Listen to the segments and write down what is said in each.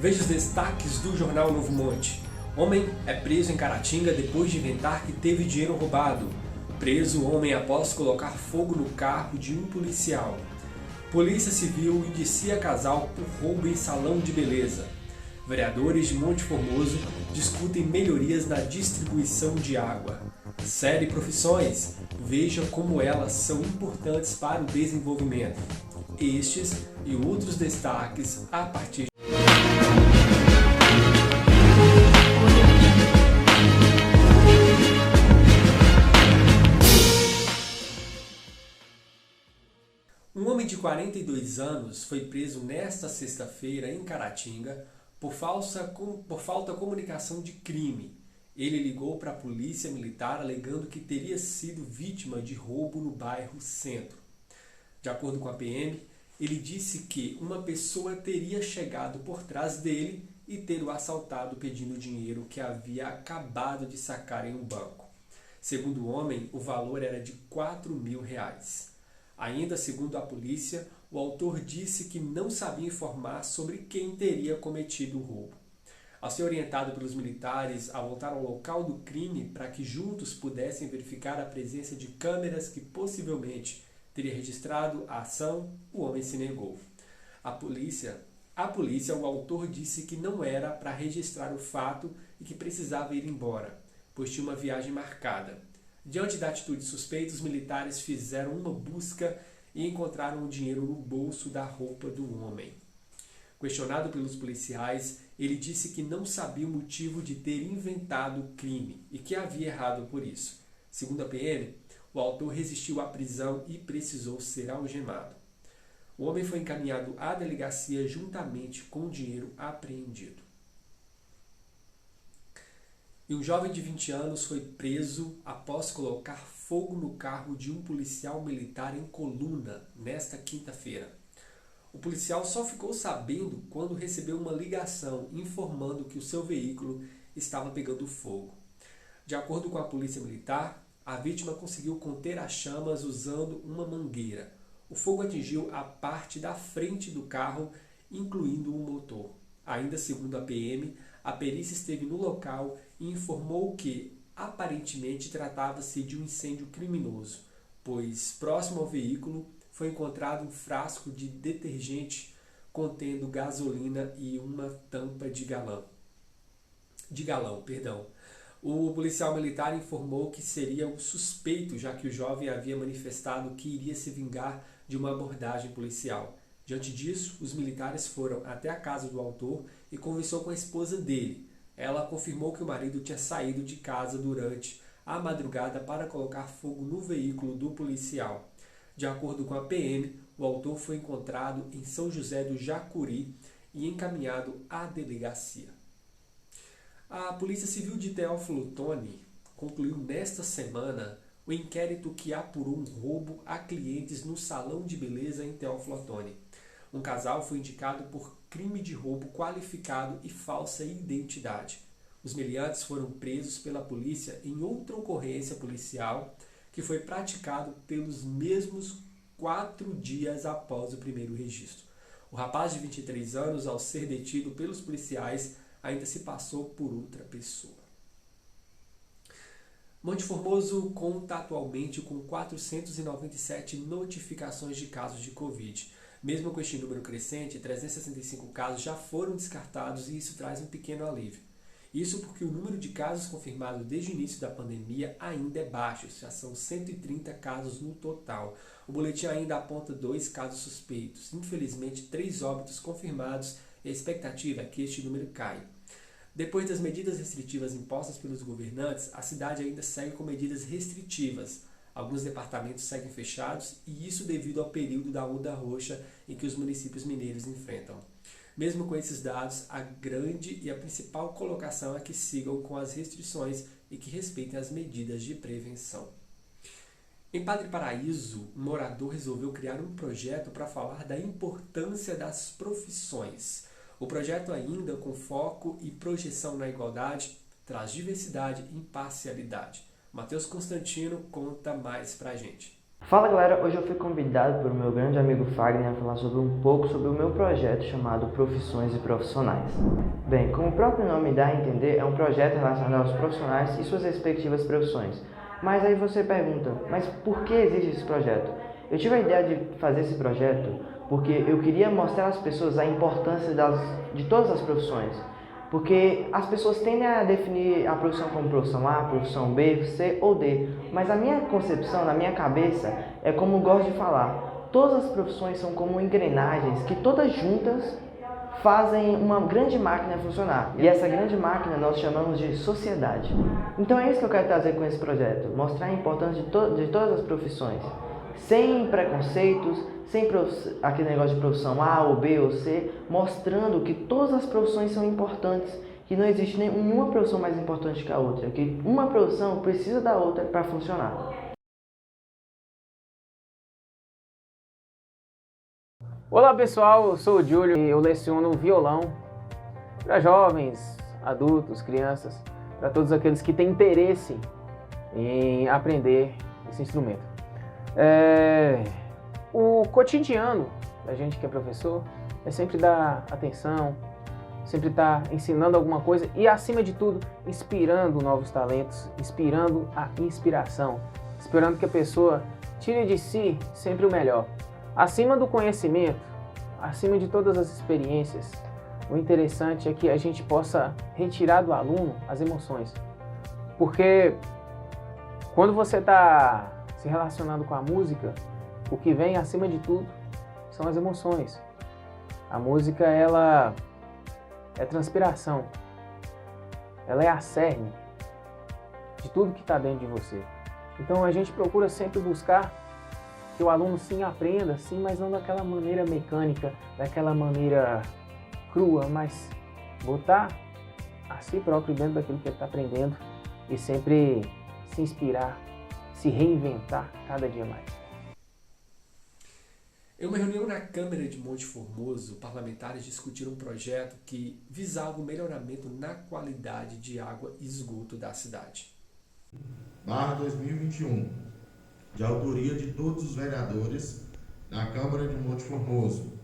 Veja os destaques do jornal Novo Monte. Homem é preso em Caratinga depois de inventar que teve dinheiro roubado. Preso homem após colocar fogo no carro de um policial. Polícia Civil indicia casal por roubo em salão de beleza. Vereadores de Monte Formoso discutem melhorias na distribuição de água. Série Profissões. Veja como elas são importantes para o desenvolvimento. Estes e outros destaques a partir de... Um homem de 42 anos foi preso nesta sexta-feira em Caratinga por falta de comunicação de crime. Ele ligou para a polícia militar alegando que teria sido vítima de roubo no bairro Centro. De acordo com a PM, ele disse que uma pessoa teria chegado por trás dele e ter o assaltado pedindo dinheiro que havia acabado de sacar em um banco. Segundo o homem, o valor era de R$4.000. Ainda segundo a polícia, o autor disse que não sabia informar sobre quem teria cometido o roubo. Ao ser orientado pelos militares a voltar ao local do crime para que juntos pudessem verificar a presença de câmeras que possivelmente teria registrado a ação, o homem se negou. A polícia, o autor disse que não era para registrar o fato e que precisava ir embora, pois tinha uma viagem marcada. Diante da atitude suspeita, os militares fizeram uma busca e encontraram o dinheiro no bolso da roupa do homem. Questionado pelos policiais, ele disse que não sabia o motivo de ter inventado o crime e que havia errado por isso. Segundo a PM, o autor resistiu à prisão e precisou ser algemado. O homem foi encaminhado à delegacia juntamente com o dinheiro apreendido. E um jovem de 20 anos foi preso após colocar fogo no carro de um policial militar em Coluna, nesta quinta-feira. O policial só ficou sabendo quando recebeu uma ligação informando que o seu veículo estava pegando fogo. De acordo com a polícia militar, a vítima conseguiu conter as chamas usando uma mangueira. O fogo atingiu a parte da frente do carro, incluindo o motor. Ainda segundo a PM, a perícia esteve no local e informou que, aparentemente, tratava-se de um incêndio criminoso, pois, próximo ao veículo, foi encontrado um frasco de detergente contendo gasolina e uma tampa de galão. O policial militar informou que seria o suspeito, já que o jovem havia manifestado que iria se vingar de uma abordagem policial. Diante disso, os militares foram até a casa do autor e conversou com a esposa dele. Ela confirmou que o marido tinha saído de casa durante a madrugada para colocar fogo no veículo do policial. De acordo com a PM, o autor foi encontrado em São José do Jacuri e encaminhado à delegacia. A Polícia Civil de Teófilo Otoni concluiu nesta semana o inquérito que apurou um roubo a clientes no salão de beleza em Teófilo Otoni. Um casal foi indicado por crime de roubo qualificado e falsa identidade. Os meliantes foram presos pela polícia em outra ocorrência policial que foi praticado pelos mesmos 4 dias após o primeiro registro. O rapaz de 23 anos, ao ser detido pelos policiais, ainda se passou por outra pessoa. Monte Formoso conta atualmente com 497 notificações de casos de Covid. Mesmo com este número crescente, 365 casos já foram descartados e isso traz um pequeno alívio. Isso porque o número de casos confirmados desde o início da pandemia ainda é baixo, já são 130 casos no total. O boletim ainda aponta 2 casos suspeitos, infelizmente 3 óbitos confirmados e a expectativa é que este número caia. Depois das medidas restritivas impostas pelos governantes, a cidade ainda segue com medidas restritivas. Alguns departamentos seguem fechados e isso devido ao período da onda roxa em que os municípios mineiros enfrentam. Mesmo com esses dados, a grande e a principal colocação é que sigam com as restrições e que respeitem as medidas de prevenção. Em Padre Paraíso, um morador resolveu criar um projeto para falar da importância das profissões. O projeto, ainda com foco e projeção na igualdade, traz diversidade e imparcialidade. Matheus Constantino conta mais pra gente. Fala galera, hoje eu fui convidado pelo meu grande amigo Fagner a falar sobre um pouco sobre o meu projeto chamado Profissões e Profissionais. Bem, como o próprio nome dá a entender, é um projeto relacionado aos profissionais e suas respectivas profissões. Mas aí você pergunta, mas por que existe esse projeto? Eu tive a ideia de fazer esse projeto porque eu queria mostrar às pessoas a importância de todas as profissões. Porque as pessoas tendem a definir a profissão como profissão A, profissão B, C ou D. Mas a minha concepção, na minha cabeça, é como eu gosto de falar. Todas as profissões são como engrenagens que todas juntas fazem uma grande máquina funcionar. E essa grande máquina nós chamamos de sociedade. Então é isso que eu quero trazer com esse projeto. Mostrar a importância de todas as profissões. Sem preconceitos, sem aquele negócio de profissão A ou B ou C, mostrando que todas as profissões são importantes, que não existe nenhuma profissão mais importante que a outra, que uma profissão precisa da outra para funcionar. Olá pessoal, eu sou o Júlio e eu leciono violão para jovens, adultos, crianças, para todos aqueles que têm interesse em aprender esse instrumento. O cotidiano da gente que é professor é sempre dar atenção, sempre estar ensinando alguma coisa e, acima de tudo, inspirando novos talentos, inspirando a inspiração, esperando que a pessoa tire de si sempre o melhor. Acima do conhecimento, acima de todas as experiências, o interessante é que a gente possa retirar do aluno as emoções. Porque quando você está se relacionando com a música, o que vem acima de tudo são as emoções. A música, ela é transpiração, ela é a cerne de tudo que está dentro de você. Então a gente procura sempre buscar que o aluno sim aprenda, sim, mas não daquela maneira mecânica, daquela maneira crua, mas botar a si próprio dentro daquilo que ele está aprendendo e sempre se inspirar, se reinventar cada dia mais. Em uma reunião na Câmara de Monte Formoso, parlamentares discutiram um projeto que visava o melhoramento na qualidade de água e esgoto da cidade. /2021, de autoria de todos os vereadores da Câmara de Monte Formoso.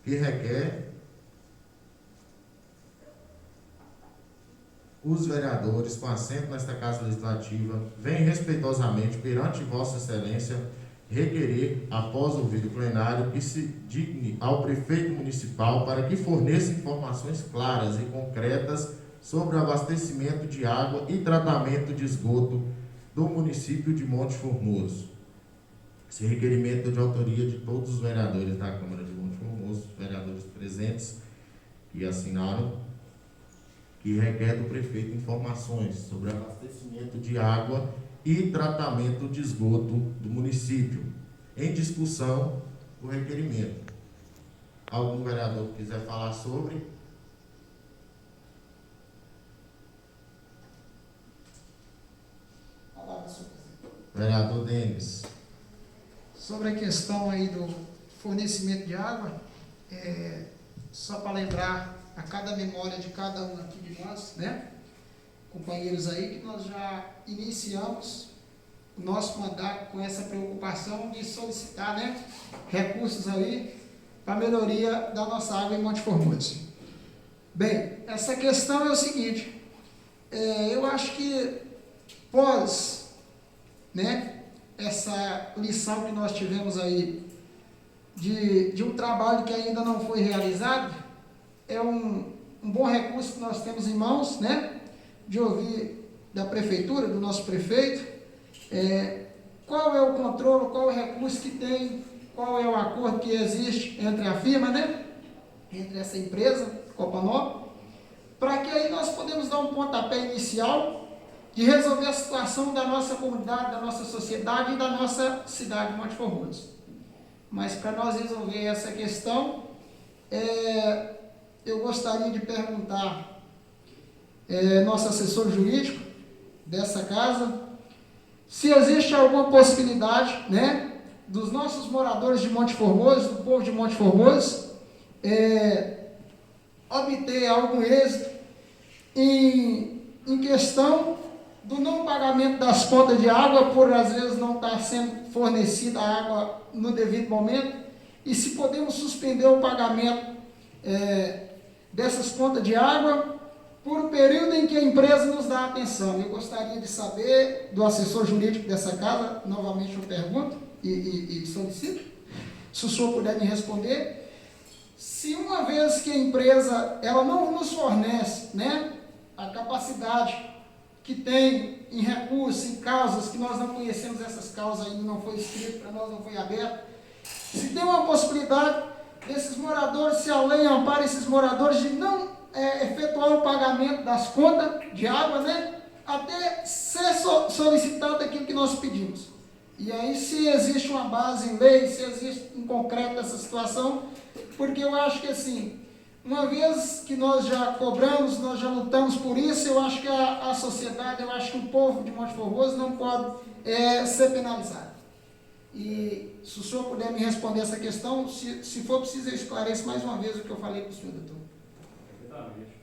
Que requer os vereadores com assento nesta Casa Legislativa vêm respeitosamente perante Vossa Excelência requerer, após ouvido plenário, que se digne ao prefeito municipal para que forneça informações claras e concretas sobre o abastecimento de água e tratamento de esgoto do município de Monte Formoso. Esse requerimento é de autoria de todos os vereadores da Câmara de Monte Formoso, vereadores presentes que assinaram, que requer do prefeito informações sobre abastecimento de água e tratamento de esgoto do município. Em discussão, o requerimento. Algum vereador quiser falar sobre? Vereador Denis. Sobre a questão aí do fornecimento de água, só para lembrar a cada memória de cada um aqui de nós, né, companheiros aí, que nós já iniciamos o nosso mandato com essa preocupação de solicitar, né, recursos aí para a melhoria da nossa água em Monte Formoso. Bem, essa questão é o seguinte, eu acho que pós, né, essa lição que nós tivemos aí de um trabalho que ainda não foi realizado, é um bom recurso que nós temos em mãos, né, de ouvir da prefeitura, do nosso prefeito, qual é o controle, qual é o recurso que tem, qual é o acordo que existe entre a firma, né, entre essa empresa, Copanó, para que aí nós podemos dar um pontapé inicial de resolver a situação da nossa comunidade, da nossa sociedade e da nossa cidade de Monte Formoso. Mas para nós resolver essa questão, eu gostaria de perguntar nosso assessor jurídico dessa casa, se existe alguma possibilidade, né, dos nossos moradores de Monte Formoso, do povo de Monte Formoso, obter algum êxito em questão do não pagamento das contas de água, por às vezes não estar sendo fornecida a água no devido momento, e se podemos suspender o pagamento dessas contas de água por um período em que a empresa nos dá atenção. Eu gostaria de saber do assessor jurídico dessa casa, novamente eu pergunto e solicito, se o senhor puder me responder, se uma vez que a empresa ela não nos fornece, né, a capacidade que tem em recursos, em causas que nós não conhecemos, essas causas ainda não foi escrito para nós, não foi aberto, se tem uma possibilidade desses moradores, se a lei ampara esses moradores de não efetuar o pagamento das contas de água, né, até ser solicitado aquilo que nós pedimos. E aí, se existe uma base em lei, se existe em concreto essa situação, porque eu acho que assim, uma vez que nós já cobramos, nós já lutamos por isso, eu acho que a sociedade, eu acho que o povo de Monte Formoso não pode ser penalizado. E se o senhor puder me responder essa questão, se for preciso eu esclareço mais uma vez o que eu falei para o senhor, doutor. Perfeitamente.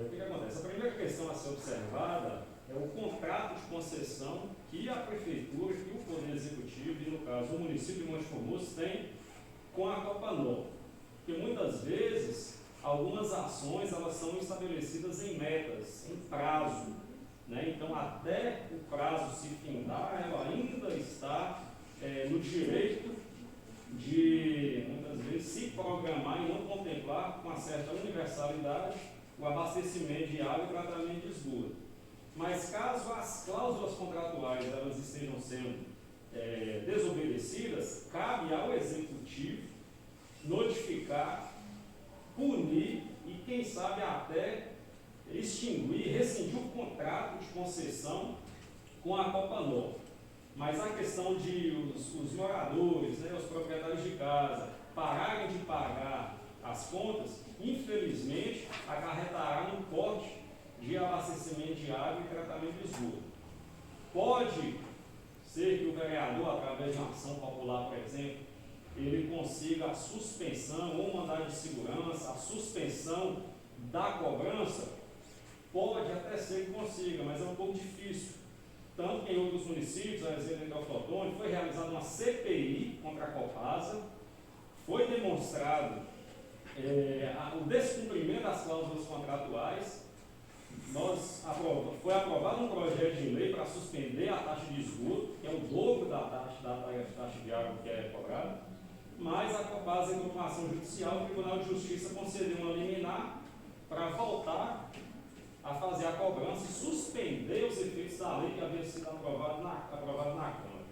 O que acontece? A primeira questão a ser observada é o contrato de concessão que a Prefeitura, que o Poder Executivo, e no caso o município de Monte Formoso, tem com a Copanor. Porque muitas vezes algumas ações elas são estabelecidas em metas, em prazo, né? Então até o prazo se findar, ela ainda está no direito de, muitas vezes, se programar e não contemplar com uma certa universalidade o abastecimento de água e tratamento de esgoto. Mas caso as cláusulas contratuais elas estejam sendo desobedecidas, cabe ao Executivo notificar, punir e, quem sabe, até extinguir, rescindir o contrato de concessão com a Copanor. Mas a questão de os moradores, né, os proprietários de casa, pararem de pagar as contas, infelizmente, acarretará num corte de abastecimento de água e tratamento de esgoto. Pode ser que o vereador, através de uma ação popular, por exemplo, ele consiga a suspensão ou mandado de segurança, a suspensão da cobrança, pode até ser que consiga, mas é um pouco difícil. Tanto que em outros municípios, a exemplo de Teoflotone, foi realizada uma CPI contra a Copasa, foi demonstrado o descumprimento das cláusulas contratuais, foi aprovado um projeto de lei para suspender a taxa de esgoto, que é o dobro da taxa de água que é cobrada, mas a Copasa entrou com uma ação judicial, o Tribunal de Justiça concedeu uma liminar para voltar a fazer a cobrança e suspender os efeitos da lei que havia sido aprovado na Câmara.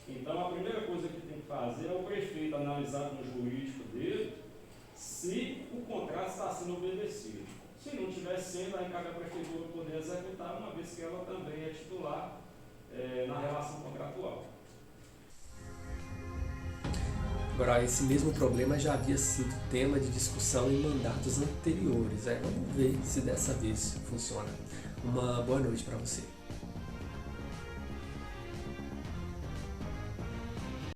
Então, a primeira coisa que tem que fazer é o prefeito analisar com o jurídico dele se o contrato está sendo obedecido. Se não estiver sendo, aí cabe a prefeitura poder executar, uma vez que ela também é titular na relação contratual. Agora, esse mesmo problema já havia sido tema de discussão em mandatos anteriores. Vamos ver se dessa vez funciona. Uma boa noite para você.